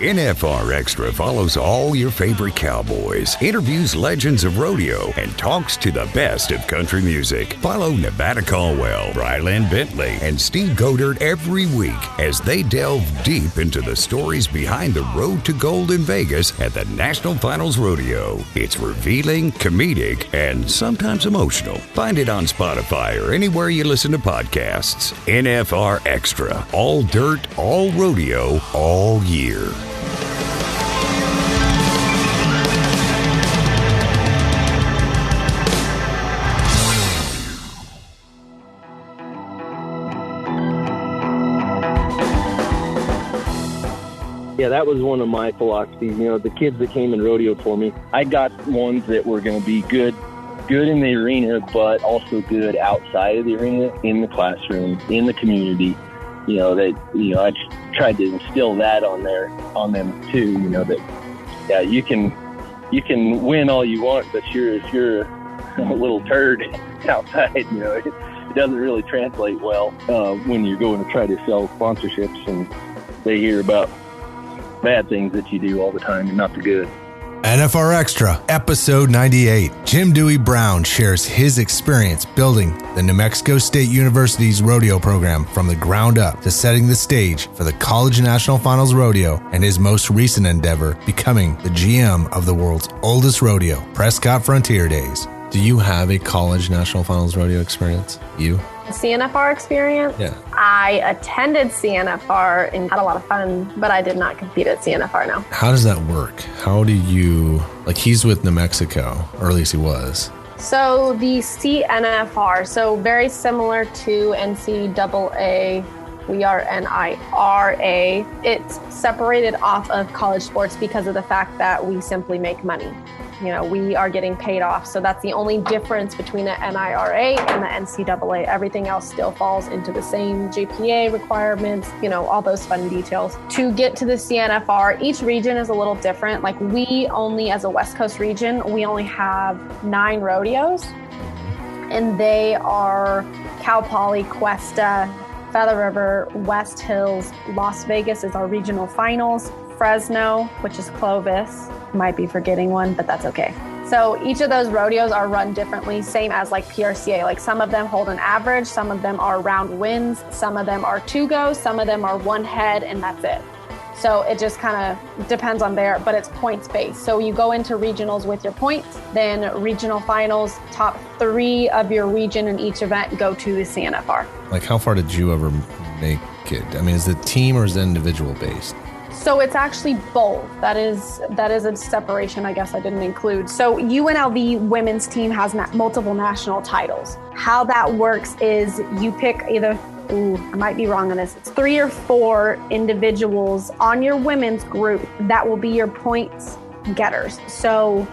NFR Extra follows all your favorite cowboys, interviews legends of rodeo, and talks to the best of country music. Follow Nevada Caldwell, Ryland Bentley, and Steve Godert every week as they delve deep into the stories behind the road to gold in Vegas at the National Finals Rodeo. It's revealing, comedic, and sometimes emotional. Find it on Spotify or anywhere you listen to podcasts. NFR Extra. All dirt, all rodeo, all year. Yeah, that was one of my philosophies. You know, the kids that came and rodeoed for me, I got ones that were going to be good in the arena, but also good outside of the arena, in the classroom, in the community. You know, I tried to instill that on them too. You know, that yeah, you can win all you want, but if you're a little turd outside, you know, it doesn't really translate well when you're going to try to sell sponsorships and they hear about bad things that you do all the time and not the good. NFR Extra, episode 98. Jim Dewey Brown shares his experience building the New Mexico State University's rodeo program from the ground up to setting the stage for the College National Finals Rodeo and his most recent endeavor, becoming the GM of the world's oldest rodeo, Prescott Frontier Days. Do you have a College National Finals Rodeo experience? You? CNFR experience? Yeah. I attended CNFR and had a lot of fun, but I did not compete at CNFR, no. How does that work? How do you, he's with New Mexico, or at least he was. So the CNFR, so very similar to NCAA, we are NIRA. It's separated off of college sports because of the fact that we simply make money. You know, we are getting paid off. So that's the only difference between the NIRA and the NCAA. Everything else still falls into the same GPA requirements, you know, all those fun details. To get to the CNFR, each region is a little different. Like we only, as a West Coast region, we only have 9 rodeos. And they are Cal Poly, Cuesta, Feather River, West Hills, Las Vegas is our regional finals, Fresno, which is Clovis. Might be forgetting one, but that's okay. So each of those rodeos are run differently, same as like PRCA. Like some of them hold an average, some of them are round wins, some of them are 2 goes, some of them are 1 head, and that's it. So it just kind of depends on there, but it's points based. So you go into regionals with your points, then regional finals, top 3 of your region in each event go to the CNFR. Like how far did you ever make it? I mean, is it team or is it individual based? So it's actually both. That is a separation I guess I didn't include. So UNLV women's team has multiple national titles. How that works is you pick either, I might be wrong on this, it's 3 or 4 individuals on your women's group that will be your points getters. So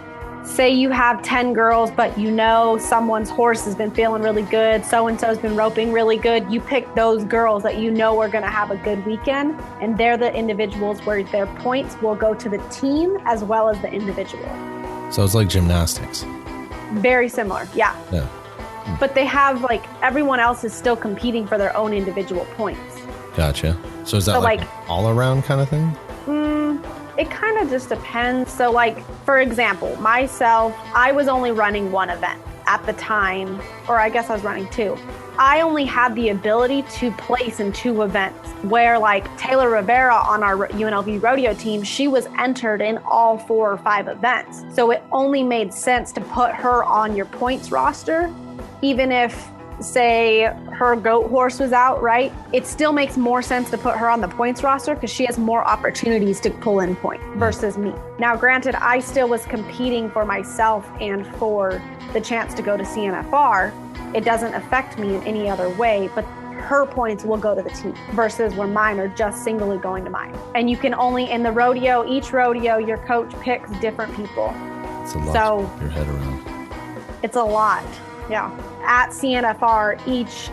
say you have 10 girls, but you know someone's horse has been feeling really good, so-and-so's been roping really good. You pick those girls that you know are going to have a good weekend, and they're the individuals where their points will go to the team as well as the individual. So it's like gymnastics. Very similar, yeah. Yeah. But they have, everyone else is still competing for their own individual points. Gotcha. So is that like all-around kind of thing? It kind of just depends. So for example, myself, I was only running 1 event at the time, or I guess I was running 2. I only had the ability to place in 2 events where Taylor Rivera on our UNLV rodeo team, she was entered in all 4 or 5 events. So it only made sense to put her on your points roster, even if say her goat horse was out, right? It still makes more sense to put her on the points roster because she has more opportunities to pull in points versus me. Now, granted, I still was competing for myself and for the chance to go to CNFR. It doesn't affect me in any other way, but her points will go to the team versus where mine are just singly going to mine. And you can only, in the rodeo, each rodeo, your coach picks different people. It's a lot to wrap your head around. It's a lot. Yeah. At CNFR,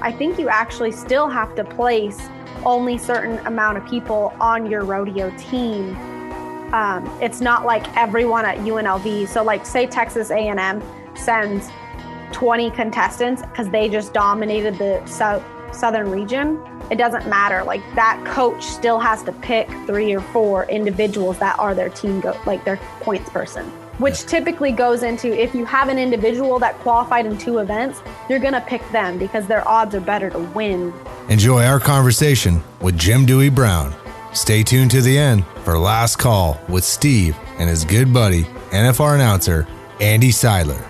I think you actually still have to place only certain amount of people on your rodeo team. It's not like everyone at UNLV. So say Texas A&M sends 20 contestants because they just dominated the Southern region, it doesn't matter. Like, that coach still has to pick 3 or 4 individuals that are their their points person, which typically goes into, if you have an individual that qualified in 2 events, you're going to pick them because their odds are better to win. Enjoy our conversation with Jim Dewey Brown. Stay tuned to the end for Last Call with Steve and his good buddy, NFR announcer Andy Seidler.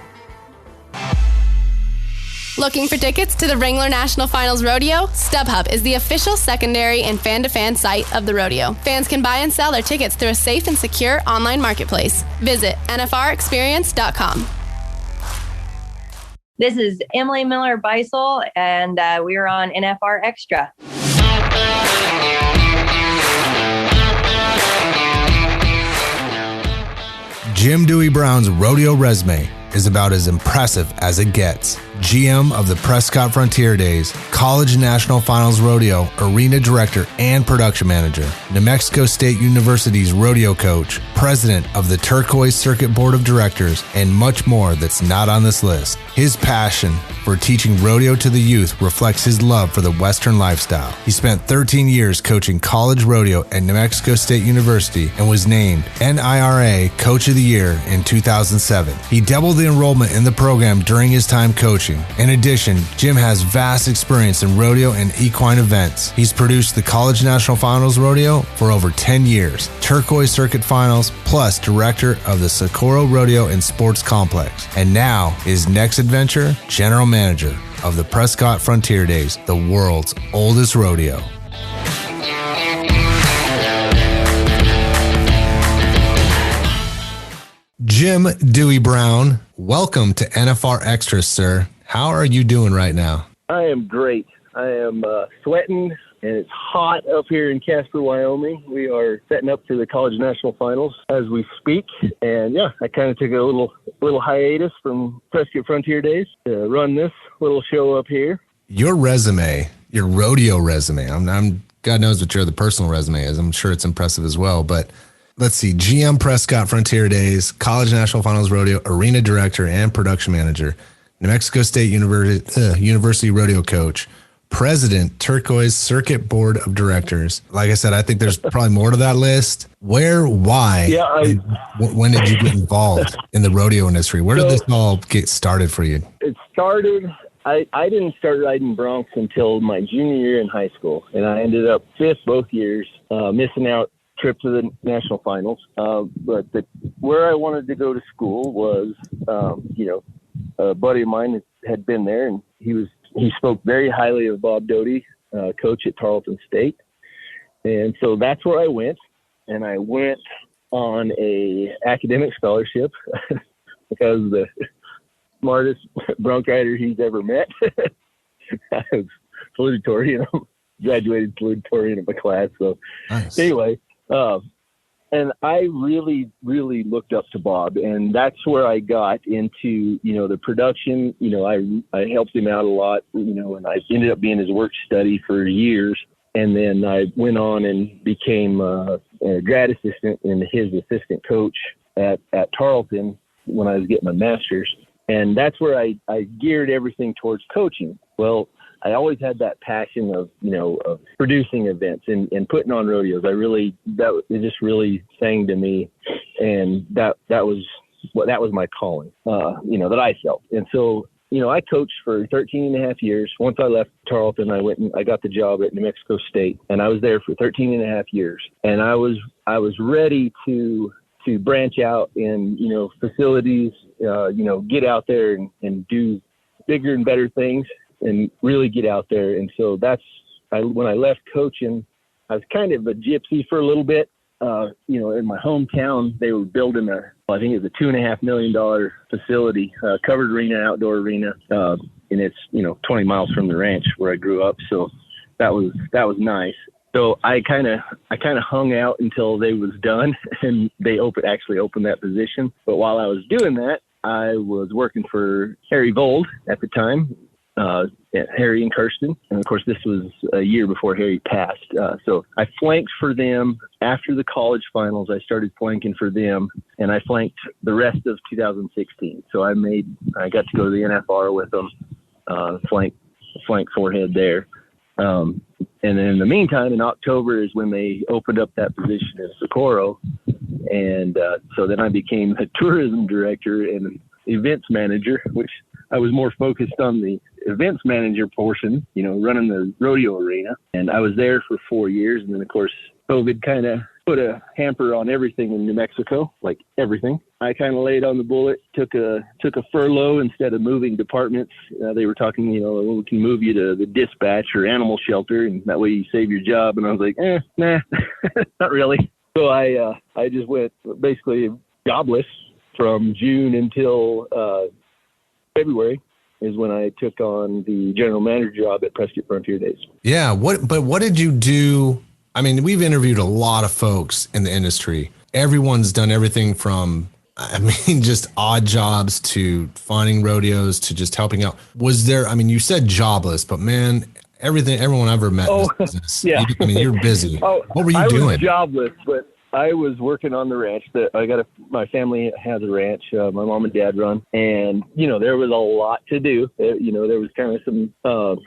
Looking for tickets to the Wrangler National Finals Rodeo? StubHub is the official secondary and fan-to-fan site of the rodeo. Fans can buy and sell their tickets through a safe and secure online marketplace. Visit nfrexperience.com. This is Emily Miller-Beisel, and we are on NFR Extra. Jim Dewey Brown's rodeo resume is about as impressive as it gets. GM of the Prescott Frontier Days, College National Finals Rodeo, Arena Director and Production Manager, New Mexico State University's Rodeo Coach, President of the Turquoise Circuit Board of Directors, and much more that's not on this list. His passion for teaching rodeo to the youth reflects his love for the Western lifestyle. He spent 13 years coaching college rodeo at New Mexico State University and was named NIRA Coach of the Year in 2007. He doubled the enrollment in the program during his time coaching. In addition, Jim has vast experience in rodeo and equine events. He's produced the College National Finals Rodeo for over 10 years, Turquoise Circuit Finals, plus director of the Socorro Rodeo and Sports Complex. And now, his next adventure, general manager of the Prescott Frontier Days, the world's oldest rodeo. Jim Dewey Brown, welcome to NFR Extras, sir. How are you doing right now? I am great. I am sweating, and it's hot up here in Casper, Wyoming. We are setting up for the College National Finals as we speak. And yeah, I kind of took a little hiatus from Prescott Frontier Days to run this little show up here. Your resume, your rodeo resume, I'm God knows what your other personal resume is. I'm sure it's impressive as well, but let's see, GM Prescott Frontier Days, College National Finals Rodeo, Arena Director and Production Manager, New Mexico State University Rodeo Coach, President, Turquoise Circuit Board of Directors. Like I said, I think there's probably more to that list. Where, why, when did you get involved in the rodeo industry? Where did this all get started for you? It started, I didn't start riding broncs until my junior year in high school, and I ended up 5th both years, missing out trip to the national finals. But where I wanted to go to school was, a buddy of mine had been there, and he spoke very highly of Bob Doty, coach at Tarleton State. And so that's where I went, and I went on a academic scholarship because the smartest bronc rider he's ever met. I was salutatorian, graduated salutatorian of my class. So nice. Anyway, and I really, really looked up to Bob, and that's where I got into, the production. I helped him out a lot, and I ended up being his work study for years. And then I went on and became a grad assistant and his assistant coach at Tarleton when I was getting my master's. And that's where I geared everything towards coaching. Well, I always had that passion of producing events and putting on rodeos. It just really sang to me, and that was my calling, that I felt. And so, I coached for 13 and a half years. Once I left Tarleton, I went and I got the job at New Mexico State, and I was there for 13 and a half years. And I was ready to branch out in, facilities, get out there and do bigger and better things and really get out there. And so when I left coaching, I was kind of a gypsy for a little bit. In my hometown, they were building I think it was a $2.5 million facility, covered arena, outdoor arena. And it's, 20 miles from the ranch where I grew up. So that was nice. So I kind of hung out until they was done, and they actually opened that position. But while I was doing that, I was working for Harry Vold at the time, Harry and Kirsten. And of course, this was a year before Harry passed. So I flanked for them after the college finals. I started flanking for them, and I flanked the rest of 2016. So I got to go to the NFR with them, flank forehead there. And then in the meantime, in October is when they opened up that position in Socorro. And so then I became a tourism director and events manager, which I was more focused on the events manager portion, running the rodeo arena. And I was there for 4 years. And then, of course, COVID kind of put a hamper on everything in New Mexico, like everything. I kind of laid on the bullet, took a furlough instead of moving departments. They were talking, we can move you to the dispatch or animal shelter, and that way you save your job. And I was like, nah, not really. So I just went basically jobless from June until February is when I took on the general manager job at Prescott Frontier Days. Yeah. What did you do? I mean, we've interviewed a lot of folks in the industry. Everyone's done everything from, just odd jobs to finding rodeos to just helping out. Was there, you said jobless, but man, everyone I ever met in this business. Yeah. You're busy. What were you doing? I was jobless, but I was working on the ranch. My family has a ranch. My mom and dad run, and there was a lot to do. There was kind of some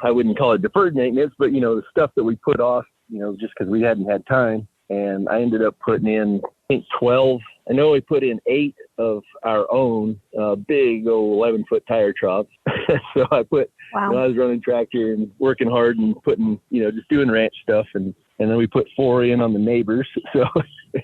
I wouldn't call it deferred maintenance, but the stuff that we put off, just because we hadn't had time. And I ended up putting in, I think 12. I know we put in 8 of our own big old 11-foot tire troughs. So I put. Wow. I was running tractor and working hard and putting, just doing ranch stuff, and then we put 4 in on the neighbors. So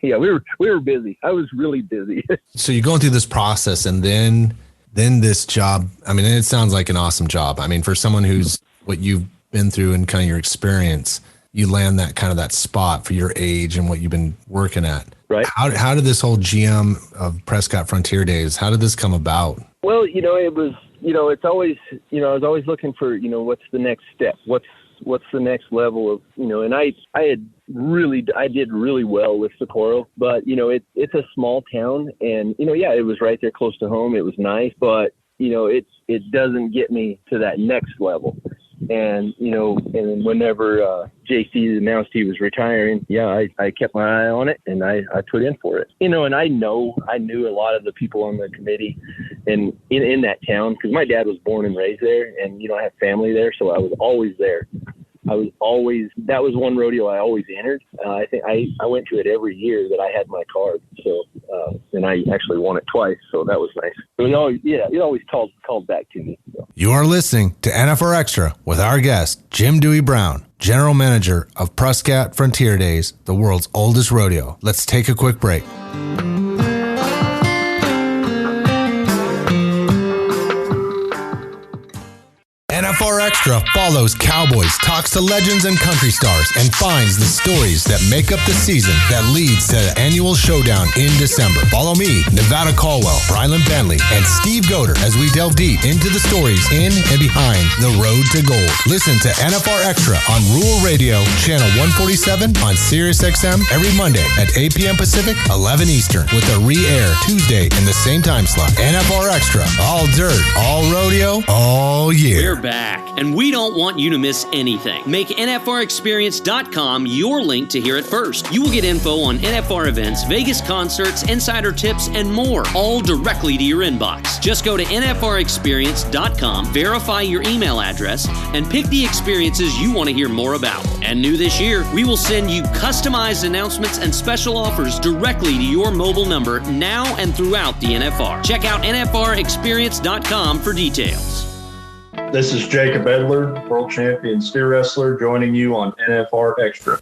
yeah, we were busy. I was really busy. So you're going through this process, and then this job. It sounds like an awesome job. For someone who's what you've been through and kind of your experience, you land that spot for your age and what you've been working at. Right. How did this whole GM of Prescott Frontier Days? How did this come about? Well, it was. It's always, I was always looking for, what's the next step? What's the next level of, and I did really well with Socorro, but, it's a small town, and, it was right there close to home. It was nice, but, it doesn't get me to that next level. And, and whenever JC announced he was retiring, I kept my eye on it, and I put in for it. And I knew a lot of the people on the committee and in that town, because my dad was born and raised there, and, I have family there, so I was always there. That was one rodeo I always entered. I think I went to it every year that I had my card. So, and I actually won it twice. So that was nice. It always called back to me. So. You are listening to NFR Extra with our guest, Jim Dewey Brown, General Manager of Prescott Frontier Days, the world's oldest rodeo. Let's take a quick break. NFR Extra follows cowboys, talks to legends and country stars, and finds the stories that make up the season that leads to the annual showdown in December. Follow me, Nevada Caldwell, Rylan Bentley, and Steve Goder as we delve deep into the stories in and behind the road to gold. Listen to NFR Extra on Rural Radio, channel 147 on SiriusXM every Monday at 8 p.m. Pacific, 11 Eastern, with a re-air Tuesday in the same time slot. NFR Extra, all dirt, all rodeo, all year. We're back, and we don't want you to miss anything. Make NFRExperience.com your link to hear it first. You will get info on NFR events, Vegas concerts, insider tips, and more, all directly to your inbox. Just go to NFRExperience.com, verify your email address, and pick the experiences you want to hear more about. And new this year, we will send you customized announcements and special offers directly to your mobile number now and throughout the NFR. Check out NFRExperience.com for details. This is Jacob Edler, world champion steer wrestler, joining you on NFR Extra.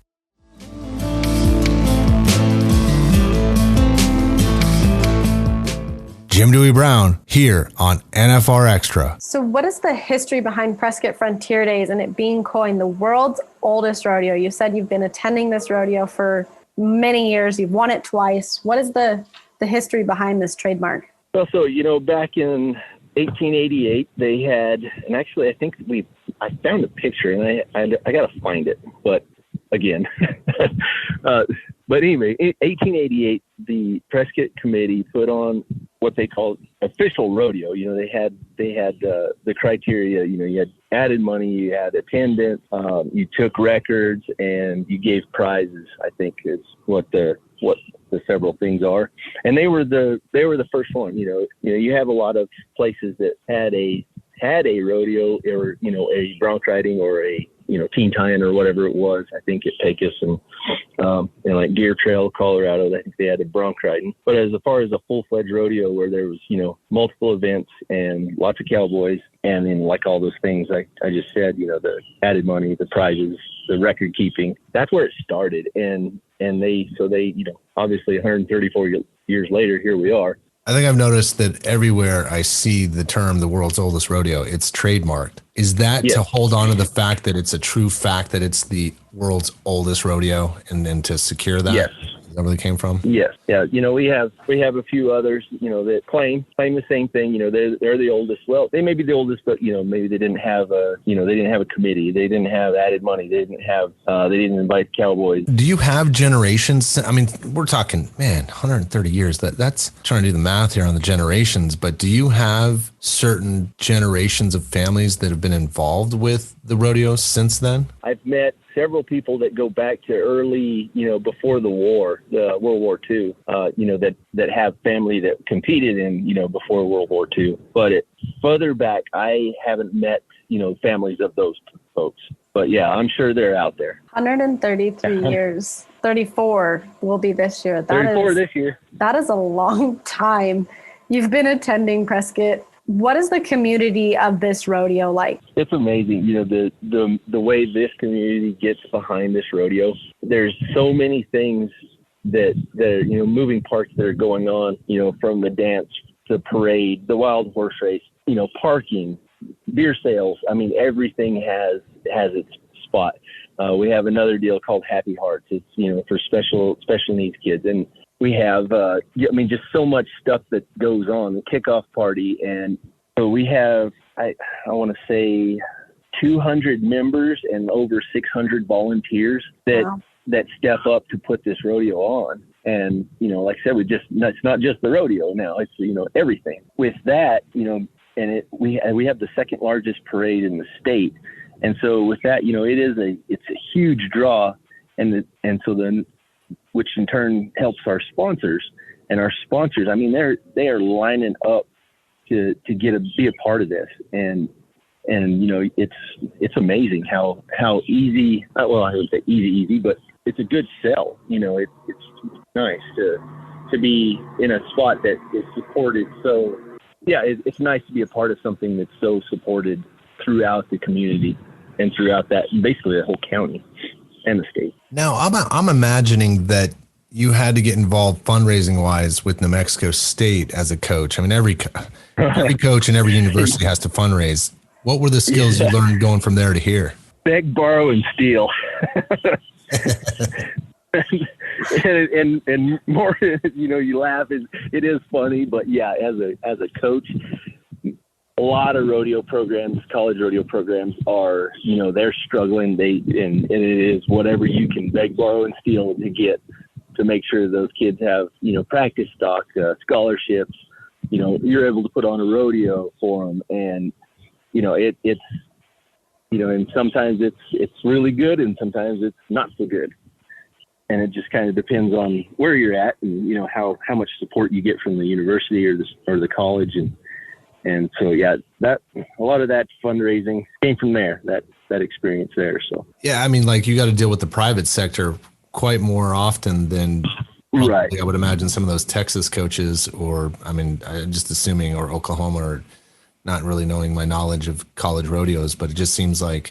Jim Dewey Brown here on NFR Extra. So what is the history behind Prescott Frontier Days and it being coined the world's oldest rodeo? You said you've been attending this rodeo for many years. You've won it twice. What is the history behind this trademark? Well, so, back in 1888, they had, and actually I think I found a picture, and I got to find it, but again, but anyway, in 1888, the Prescott Committee put on what they called official rodeo. They had the criteria. You had added money, you had attendance, you took records, and you gave prizes. I think is what the several things are. And they were the first one. You have a lot of places that had a rodeo or a bronc riding or a teen tying or whatever it was, I think at Pecos and, like Deer Trail, Colorado, I think they had a bronc riding. But as far as a full-fledged rodeo where there was, multiple events and lots of cowboys and then like all those things, I just said, the added money, the prizes, the record keeping, that's where it started. And they, obviously 134 years later, here we are. I think I've noticed that everywhere I see the term the world's oldest rodeo, it's trademarked. Is that to hold on to the fact that it's a true fact that it's the world's oldest rodeo and then to secure that? Yes. Is that where they came from? Yes. Yeah. We have a few others, that claim the same thing. They're the oldest. Well, they may be the oldest, but maybe they didn't have a committee. They didn't have added money. They didn't invite cowboys. Do you have generations? I mean, we're talking, 130 years. That's trying to do the math here on the generations. But do you have certain generations of families that have been involved with the rodeo since then? I've met several people that go back to early, before the war, World War II, that have family that competed in, before World War II. But further back, I haven't met, families of those folks. But yeah, I'm sure they're out there. 133 years, 34 will be this year. 34 this year. That is a long time. You've been attending, Prescott. What is the community of this rodeo like? It's amazing, the way this community gets behind this rodeo. There's so many things that moving parts that are going on, from the dance, the parade, the wild horse race, parking, beer sales. I mean, everything has its spot. We have another deal called Happy Hearts. It's, for special needs kids. And we have, just so much stuff that goes on, the kickoff party. And so we have, I want to say 200 members and over 600 volunteers that step up to put this rodeo on. And, like I said, it's not just the rodeo now, it's, everything. With that, we have the second largest parade in the state. And so with that, it's a huge draw. Which in turn helps our sponsors, and our sponsors, they are lining up to be a part of this. And it's amazing how easy, well, I wouldn't say easy, but it's a good sell. It's nice to be in a spot that is supported. So yeah, it's nice to be a part of something that's so supported throughout the community and throughout basically the whole county and the state. Now, I'm imagining that you had to get involved fundraising wise with New Mexico State as a coach. I mean, every coach in every university has to fundraise. What were the skills you learned going from there to here? Beg, borrow, and steal. and more, you laugh. It is funny, but yeah, as a coach, a lot of rodeo programs, college rodeo programs are, they're struggling. And it is whatever you can beg, borrow, and steal to get to make sure those kids have, practice stock, scholarships. You're able to put on a rodeo for them, and it's and sometimes it's really good, and sometimes it's not so good. And it just kind of depends on where you're at, and how much support you get from the university or the college, and so yeah, that a lot of that fundraising came from there, that experience there. So yeah, like you got to deal with the private sector quite more often than right. I would imagine some of those Texas coaches, or I'm just assuming, or Oklahoma, or not really knowing my knowledge of college rodeos, but it just seems like,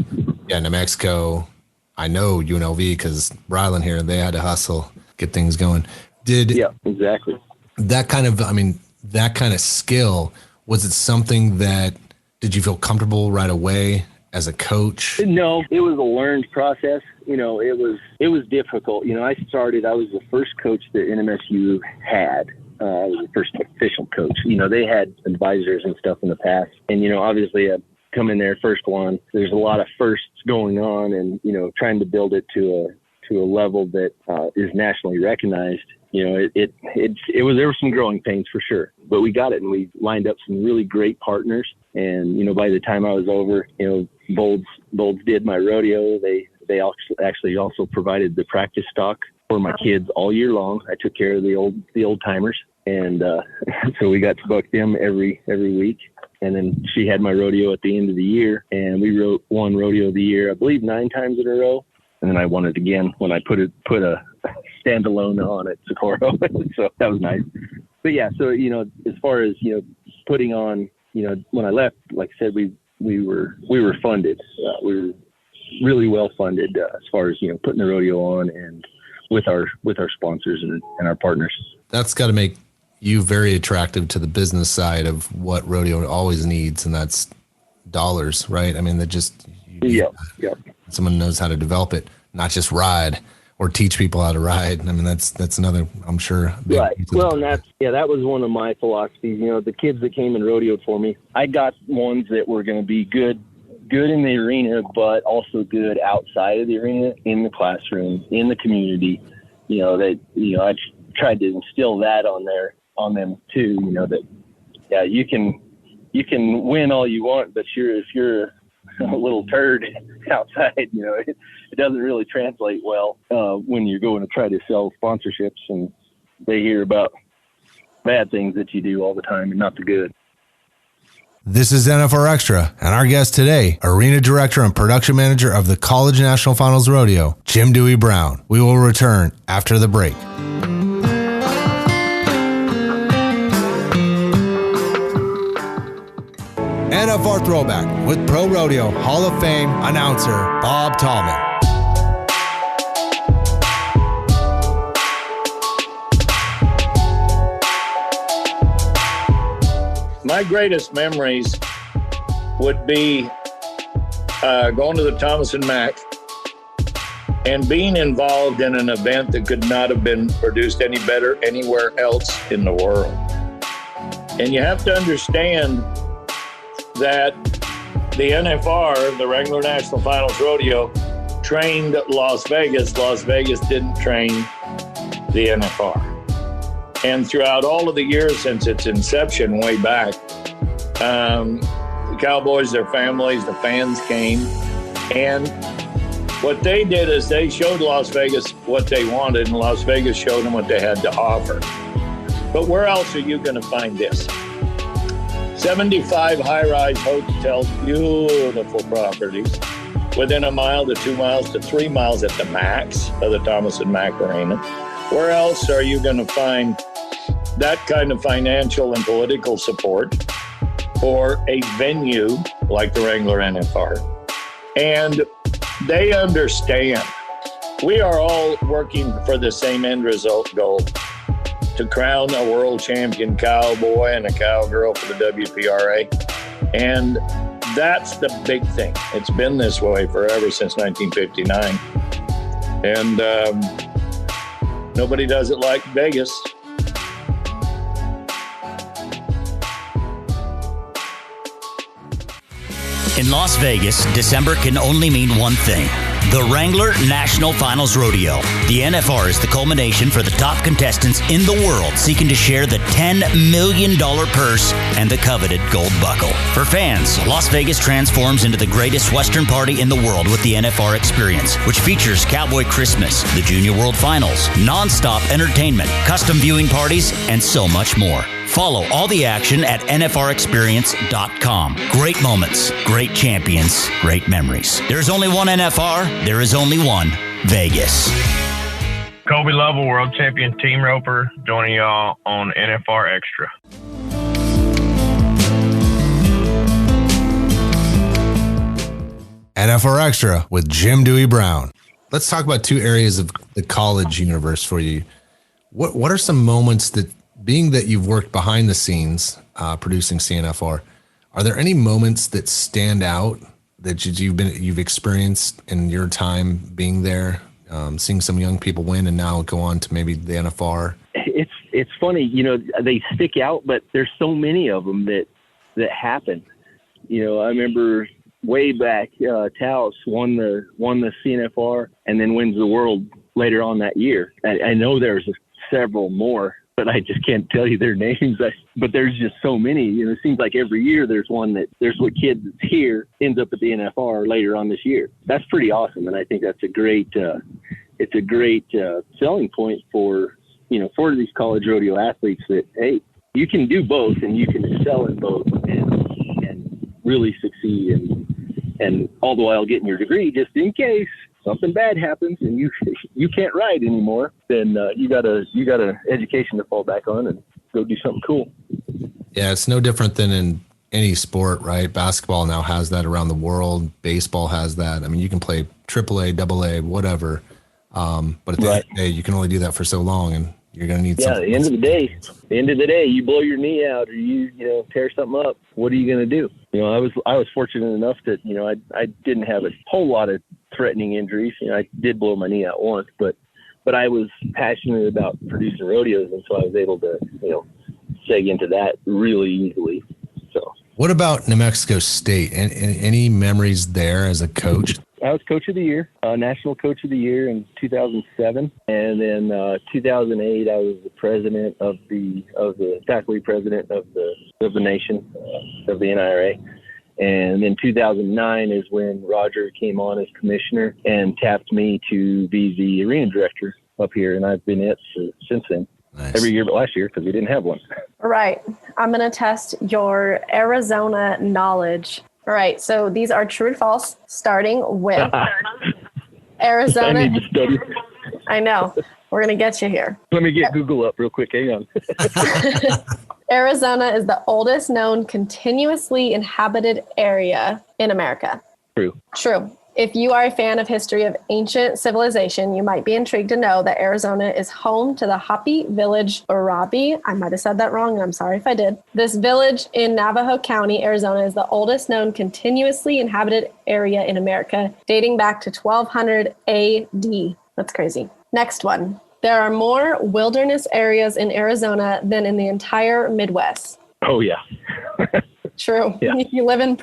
yeah, New Mexico, I know UNLV because Ryland here, they had to hustle, get things going. Yeah, exactly. That kind of skill, was it something that, did you feel comfortable right away as a coach? No, it was a learned process. It was difficult. I was the first coach that NMSU had. I was the first official coach. They had advisors and stuff in the past. And, obviously I come in there first one. There's a lot of firsts going on, and, trying to build it to a level that is nationally recognized. There were some growing pains for sure, but we got it, and we lined up some really great partners. And, by the time I was over, Bolds did my rodeo. They actually also provided the practice stock for my kids all year long. I took care of the old timers, And so we got to book them every week. And then she had my rodeo at the end of the year, and we won rodeo of the year, I believe 9 times in a row. And then I won it again when I put a standalone on at Socorro. So that was nice. But yeah, so, as far as, putting on, when I left, like I said, we were funded. We were really well funded as far as, putting the rodeo on and with our sponsors and our partners. That's got to make you very attractive to the business side of what rodeo always needs, and that's dollars, right? I mean, someone knows how to develop it, not just ride or teach people how to ride. I mean, that's another, I'm sure. Right. Well, and that was one of my philosophies. The kids that came and rodeoed for me, I got ones that were going to be good in the arena, but also good outside of the arena, in the classroom, in the community. I tried to instill that on them too. That you can win all you want, but if you're a little turd outside, it doesn't really translate well when you're going to try to sell sponsorships and they hear about bad things that you do all the time and not the good. This is NFR Extra, and our guest today, Arena Director and Production Manager of the College National Finals Rodeo, Jim Dewey Brown. We will return after the break. NFR Throwback with Pro Rodeo Hall of Fame announcer Bob Tallman. My greatest memories would be going to the Thomas and Mack and being involved in an event that could not have been produced any better anywhere else in the world. And you have to understand that the NFR, the Wrangler National Finals Rodeo, trained Las Vegas. Las Vegas didn't train the NFR. And throughout all of the years since its inception way back, the Cowboys, their families, the fans came. And what they did is they showed Las Vegas what they wanted, and Las Vegas showed them what they had to offer. But where else are you going to find this? 75 high-rise hotels, beautiful properties, within a mile to 2 miles to 3 miles at the max of the Thomas and Mack Arena. Where else are you going to find that kind of financial and political support for a venue like the Wrangler NFR? And they understand. We are all working for the same end result goal, to crown a world champion cowboy and a cowgirl for the WPRA. And that's the big thing. It's been this way forever since 1959. And nobody does it like Vegas. In Las Vegas, December can only mean one thing: the Wrangler National Finals Rodeo. The NFR is the culmination for the top contestants in the world seeking to share the $10 million purse and the coveted gold buckle. For fans, Las Vegas transforms into the greatest Western party in the world with the NFR experience, which features Cowboy Christmas, the Junior World Finals, non-stop entertainment, custom viewing parties, and so much more. Follow all the action at NFRexperience.com. Great moments, great champions, great memories. There's only one NFR. There is only one Vegas. Kobe Lovell, world champion team roper, joining y'all on NFR Extra. NFR Extra with Jim Dewey Brown. Let's talk about two areas of the college universe for you. What are some moments that, being that you've worked behind the scenes producing CNFR, are there any moments that stand out that you've experienced in your time being there, seeing some young people win and now go on to maybe the NFR? It's funny, they stick out, but there's so many of them that happen. I remember way back, Taos won the CNFR and then wins the world later on that year. I know there's several more, but I just can't tell you their names. But there's just so many. It seems like every year there's what kid that's here ends up at the NFR later on this year. That's pretty awesome, and I think that's a great selling point for for these college rodeo athletes that, hey, you can do both and you can excel in both and really succeed and all the while getting your degree, just in case something bad happens and you can't ride anymore, then you got a education to fall back on and go do something cool. Yeah, it's no different than in any sport, right? Basketball now has that around the world. Baseball has that. I mean, you can play AAA, AA, whatever. But at the end of the day, you can only do that for so long, and you're going to need something. At the end of the day, you blow your knee out or you tear something up. What are you going to do? I was fortunate enough that, I didn't have a whole lot of threatening injuries. I did blow my knee out once, but I was passionate about producing rodeos, and so I was able to, seg into that really easily. So, what about New Mexico State? And any memories there as a coach? I was coach of the year, national coach of the year in 2007, and then 2008 I was the president of the faculty president of the nation of the NIRA, and then 2009 is when Roger came on as commissioner and tapped me to be the arena director up here, and I've been it since then. Nice. Every year but last year because we didn't have one. All right. I'm going to test your Arizona knowledge. All right. So these are true and false, starting with Arizona. I need to study. I know. We're going to get you here. Let me get Google up real quick. Hang on. Arizona is the oldest known continuously inhabited area in America. True. If you are a fan of history of ancient civilization, you might be intrigued to know that Arizona is home to the Hopi village Orabi. I might have said that wrong, and I'm sorry if I did. This village in Navajo County, Arizona, is the oldest known continuously inhabited area in America, dating back to 1200 AD. That's crazy. Next one. There are more wilderness areas in Arizona than in the entire Midwest. Oh, yeah. True. Yeah. If you live in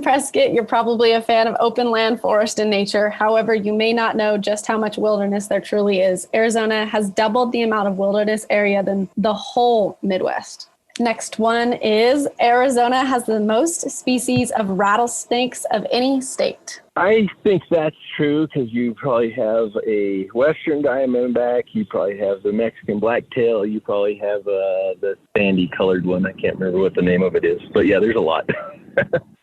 Prescott, you're probably a fan of open land, forest, and nature. However, you may not know just how much wilderness there truly is. Arizona has doubled the amount of wilderness area than the whole Midwest. Next one is Arizona has the most species of rattlesnakes of any state. I think that's true because you probably have a western diamondback, you probably have the Mexican blacktail, you probably have the sandy colored one. I can't remember what the name of it is, but yeah, there's a lot.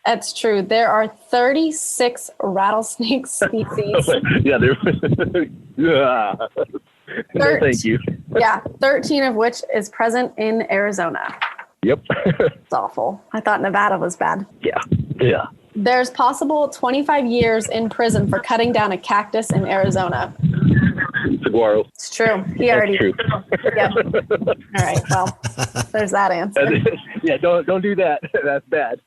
That's true. There are 36 rattlesnake species. Yeah, no, thank you. Yeah, 13 of which is present in Arizona. Yep. It's awful. I thought Nevada was bad. Yeah. There's possible 25 years in prison for cutting down a cactus in Arizona. Saguaro. It's true. He already. That's true. Yep. All right. Well, there's that answer. Yeah. Don't do that. That's bad.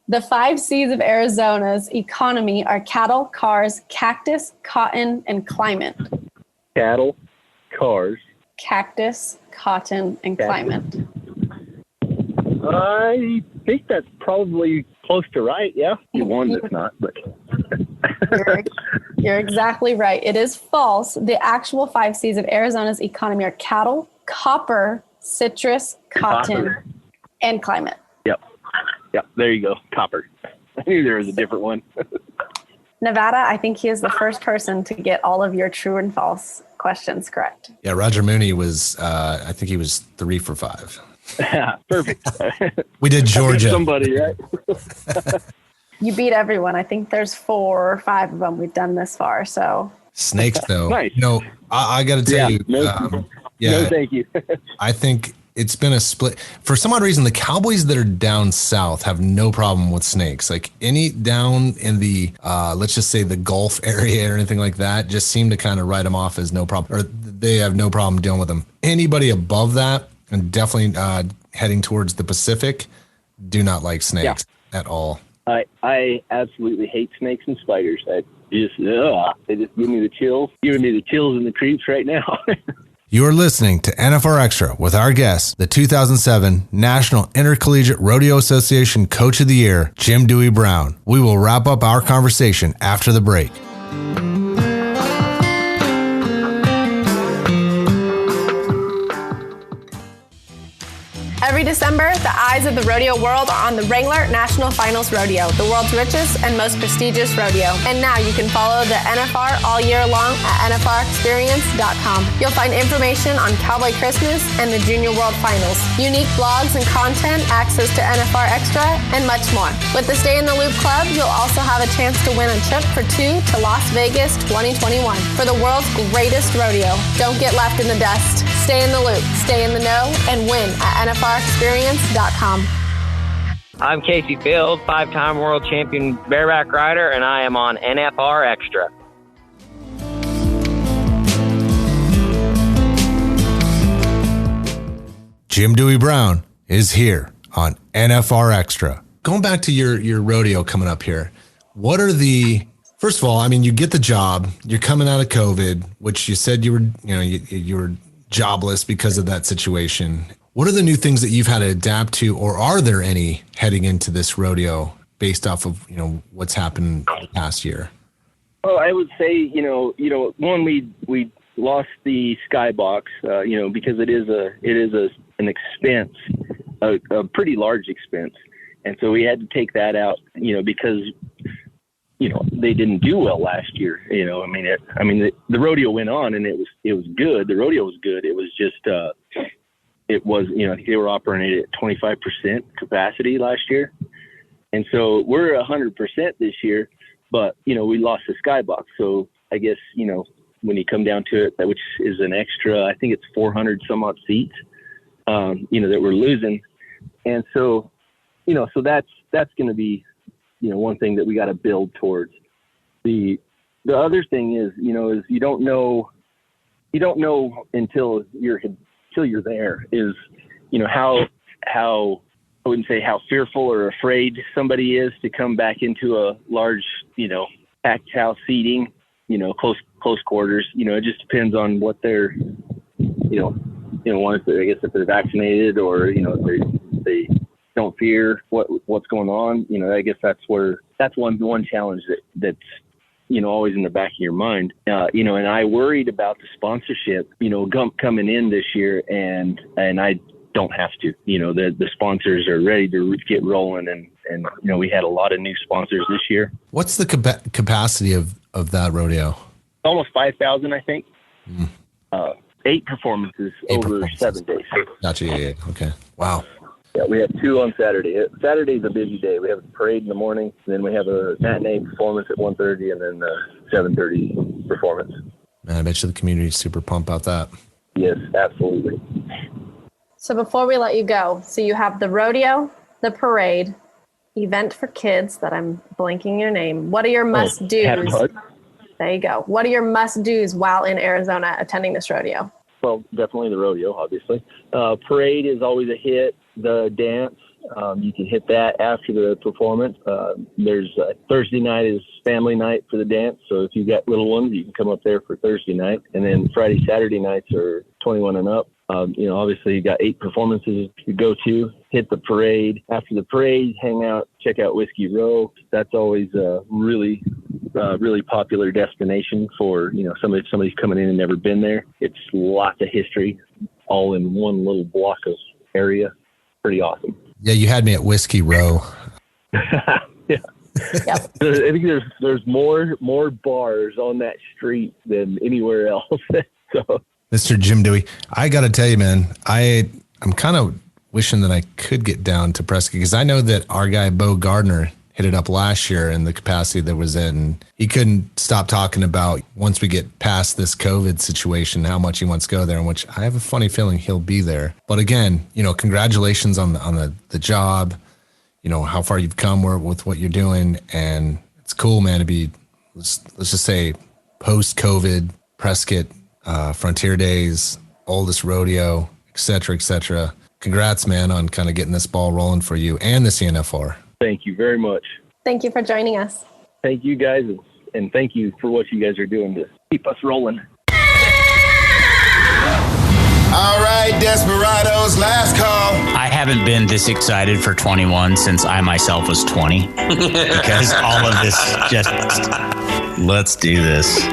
The 5 C's of Arizona's economy are cattle, cars, cactus, cotton, and climate. Cattle, cars, cactus, cotton, and climate. I think that's probably close to right. Yeah. One that's not, but. You're exactly right. It is false. The actual 5 C's of Arizona's economy are cattle, copper, citrus, cotton, and climate. Yep. There you go. Copper. I knew there was a different one. Nevada, I think he is the first person to get all of your true and false questions correct. Yeah, Roger Mooney was, I think he was 3 for 5. Yeah, perfect. We did Georgia. Somebody, right? You beat everyone. I think there's 4 or 5 of them we've done this far. So snakes, though. Nice. I got to tell you. No, thank you. I think it's been a split. For some odd reason, the Cowboys that are down south have no problem with snakes. Like any down in the, let's just say the Gulf area or anything like that, just seem to kind of write them off as no problem, or they have no problem dealing with them. Anybody above that, and definitely heading towards the Pacific, do not like snakes at all. I absolutely hate snakes and spiders. They just give me the chills. Giving me the chills and the creeps right now. You are listening to NFR Extra with our guest, the 2007 National Intercollegiate Rodeo Association Coach of the Year, Jim Dewey Brown. We will wrap up our conversation after the break. Every December, the eyes of the rodeo world are on the Wrangler National Finals Rodeo, the world's richest and most prestigious rodeo. And now you can follow the NFR all year long at NFRexperience.com. You'll find information on Cowboy Christmas and the Junior World Finals, unique blogs and content, access to NFR Extra, and much more. With the Stay in the Loop Club, you'll also have a chance to win a trip for two to Las Vegas 2021 for the world's greatest rodeo. Don't get left in the dust. Stay in the loop, stay in the know, and win at NFRexperience.com. I'm Casey Field, 5-time world champion bareback rider, and I am on NFR Extra. Jim Dewey Brown is here on NFR Extra. Going back to your rodeo coming up here, what are first of all, I mean, you get the job, you're coming out of COVID, which you said you were jobless because of that situation. What are the new things that you've had to adapt to, or are there any heading into this rodeo based off of, what's happened the past year? Well, I would say, one, we lost the skybox, because it is an expense, a pretty large expense. And so we had to take that out, because, they didn't do well last year. The rodeo went on and it was good. The rodeo was good. It was just, I think they were operating at 25% capacity last year. And so we're 100% this year, but, we lost the skybox. So I guess, when you come down to it, which is an extra, I think it's 400 some odd seats, that we're losing. And so, so that's going to be, one thing that we got to build towards. The other thing is, is you don't know until you're there is, how I wouldn't say how fearful or afraid somebody is to come back into a large, packed house seating, close quarters. It just depends on what they're, if they're vaccinated or, if they don't fear what's going on. I guess that's one challenge that's, always in the back of your mind. And I worried about the sponsorship, coming in this year, and I don't have to. The sponsors are ready to get rolling, and we had a lot of new sponsors this year. What's the capacity of that rodeo? Almost 5,000, I think. 8 performances over 7 days. Gotcha. Yeah. Okay. Wow. Yeah, we have 2 on Saturday. Saturday's a busy day. We have a parade in the morning, and then we have a matinee performance at 1:30, and then a 7:30 performance. Man, I bet you the community is super pumped about that. Yes, absolutely. So before we let you go, so you have the rodeo, the parade, event for kids that I'm blanking your name. What are your must-dos? There you go. What are your must-dos while in Arizona attending this rodeo? Well, definitely the rodeo, obviously. Parade is always a hit. The dance, you can hit that after the performance. There's Thursday night is family night for the dance. So if you've got little ones, you can come up there for Thursday night. And then Friday, Saturday nights are 21 and up. Obviously you got 8 performances to go to, hit the parade. After the parade, hang out, check out Whiskey Row. That's always a really popular destination for, somebody's coming in and never been there. It's lots of history all in one little block of area. Pretty awesome. Yeah, you had me at Whiskey Row. Yeah. Yep. I think there's more bars on that street than anywhere else. So, Mr. Jim Dewey, I got to tell you, man, I'm kind of wishing that I could get down to Prescott, because I know that our guy Bo Gardner hit it up last year in the capacity that was in. He couldn't stop talking about, once we get past this COVID situation, how much he wants to go there, and which I have a funny feeling he'll be there. But again, congratulations on the job, how far you've come with what you're doing. And it's cool, man, to be, let's just say, post-COVID Prescott Frontier Days, oldest rodeo, et cetera. Congrats, man, on kind of getting this ball rolling for you and the CNFR. Thank you very much. Thank you for joining us. Thank you, guys, and thank you for what you guys are doing to keep us rolling. All right, Desperados, last call. I haven't been this excited for 21 since I myself was 20, because all of this let's do this.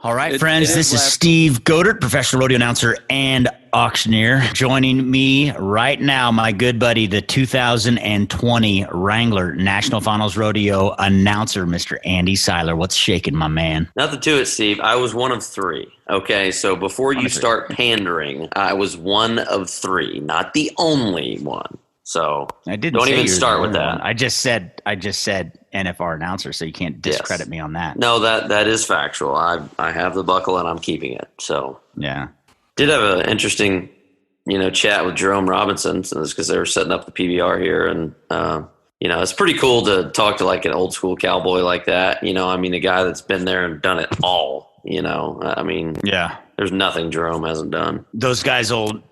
All right, friends, this is Steve Godert, professional rodeo announcer and auctioneer. Joining me right now, my good buddy, the 2020 Wrangler National Finals Rodeo announcer, Mr. Andy Seiler. What's shaking, my man? Nothing to it, Steve. I was one of three. Okay, so before you start pandering, I was one of three, not the only one. So I didn't don't say even start with that. One. I just said NFR announcer, so you can't discredit me on that. No, that is factual. I have the buckle and I'm keeping it. So yeah, did have an interesting, chat with Jerome Robinson because they were setting up the PBR here, and it's pretty cool to talk to like an old school cowboy like that. A guy that's been there and done it all. Yeah, there's nothing Jerome hasn't done. Those guys will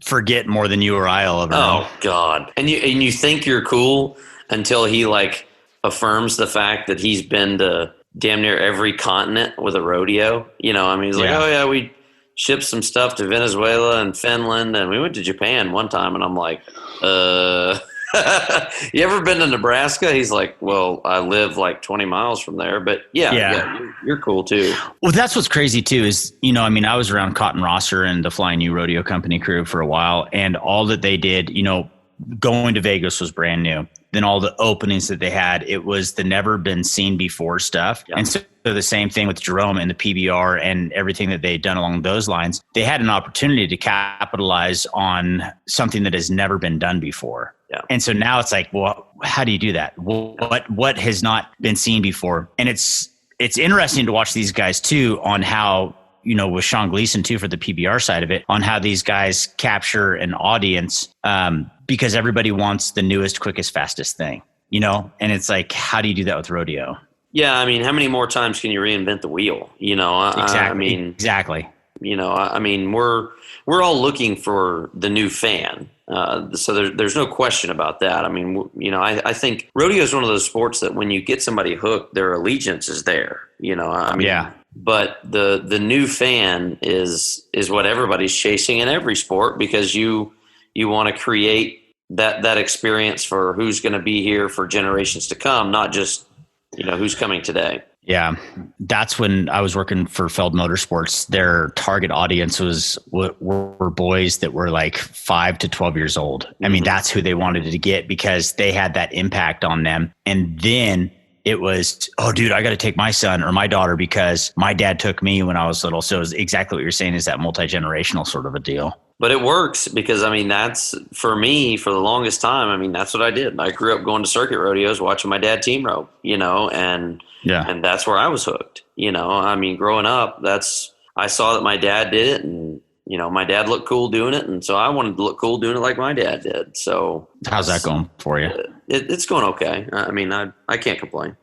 forget more than you or I'll ever know. Oh God! And you think you're cool until he like affirms the fact that he's been to damn near every continent with a rodeo. He's like, oh yeah, we shipped some stuff to Venezuela and Finland, and we went to Japan one time. And I'm like, you ever been to Nebraska? He's like, well, I live like 20 miles from there, but yeah, you're cool too. Well, that's what's crazy too is, I was around Cotton Rosser and the Flying U Rodeo Company crew for a while, and all that they did, going to Vegas was brand new. Then all the openings that they had, it was the never been seen before stuff. Yeah. And so the same thing with Jerome and the PBR and everything that they'd done along those lines. They had an opportunity to capitalize on something that has never been done before. Yeah. And so now it's like, well, how do you do that? What has not been seen before? And it's interesting to watch these guys too on how, with Sean Gleason too for the PBR side of it, on how these guys capture an audience because everybody wants the newest, quickest, fastest thing, and it's like, how do you do that with rodeo? Yeah. How many more times can you reinvent the wheel? Exactly. Exactly. We're all looking for the new fan. So there's no question about that. I think rodeo is one of those sports that when you get somebody hooked, their allegiance is there, yeah. But the new fan is what everybody's chasing in every sport, because you want to create that experience for who's going to be here for generations to come, not just, who's coming today. Yeah, that's when I was working for Feld Motorsports. Their target audience were boys that were like 5 to 12 years old. That's who they wanted to get because they had that impact on them. And then it was, oh, dude, I got to take my son or my daughter because my dad took me when I was little. So it's exactly what you're saying is that multi-generational sort of a deal. But it works because, that's for me for the longest time. That's what I did. I grew up going to circuit rodeos, watching my dad team rope, and that's where I was hooked. Growing up, I saw that my dad did it, and, my dad looked cool doing it. And so I wanted to look cool doing it like my dad did. So how's that going for you? It's going okay. I can't complain.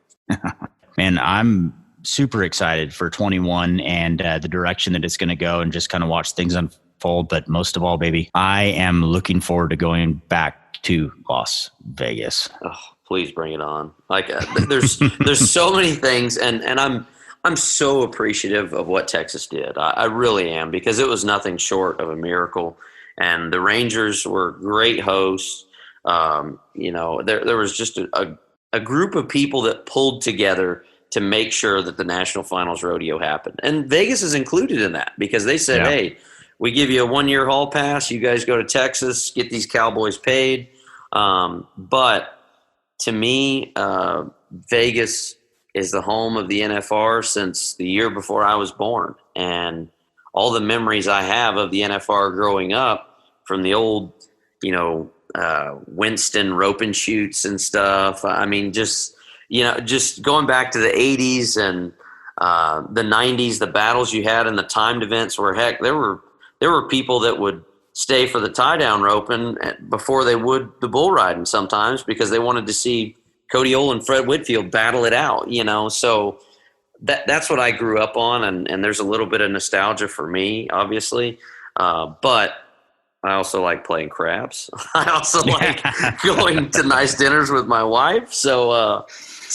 Man, I'm super excited for 21 and the direction that it's going to go, and just kind of watch things unfold. But most of all, baby, I am looking forward to going back to Las Vegas. Oh, please bring it on. Like there's so many things, and I'm so appreciative of what Texas did. I really am, because it was nothing short of a miracle. And the Rangers were great hosts. There was just a group of people that pulled together to make sure that the National Finals Rodeo happened. And Vegas is included in that, because they said, hey, we give you a 1-year hall pass. You guys go to Texas, get these cowboys paid. But to me, Vegas is the home of the NFR since the year before I was born. And all the memories I have of the NFR growing up from the old, Winston rope and shoots and stuff. Just going back to the 80s and the 90s, the battles you had and the timed events where, heck, there were people that would stay for the tie-down roping before they would the bull riding sometimes, because they wanted to see Cody Ohl and Fred Whitfield battle it out, So that's what I grew up on, and there's a little bit of nostalgia for me, obviously. But I also like playing craps. I also like going to nice dinners with my wife. So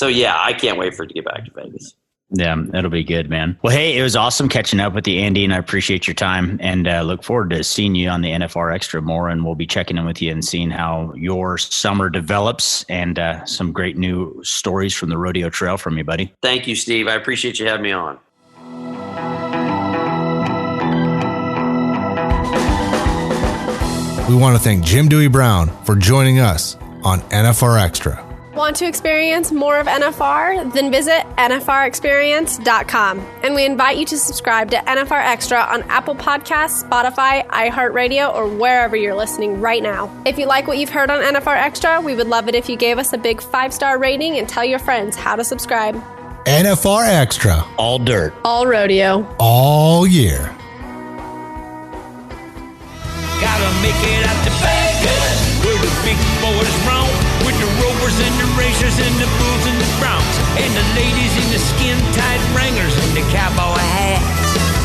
yeah, I can't wait for it to get back to Vegas. Yeah, it'll be good, man. Well, hey, it was awesome catching up with you, Andy, and I appreciate your time, and look forward to seeing you on the NFR Extra more, and we'll be checking in with you and seeing how your summer develops, and some great new stories from the rodeo trail from you, buddy. Thank you, Steve. I appreciate you having me on. We want to thank Jim Dewey Brown for joining us on NFR Extra. Want to experience more of NFR? Then visit nfrexperience.com. And we invite you to subscribe to NFR Extra on Apple Podcasts, Spotify, iHeartRadio, or wherever you're listening right now. If you like what you've heard on NFR Extra, we would love it if you gave us a big 5-star rating and tell your friends how to subscribe. NFR Extra. All dirt. All rodeo. All year. Gotta make it out to Vegas, where the big boys roam, with the rovers and the racers and the bulls and the broncs, and the ladies in the skin-tight wranglers and the cowboy hats.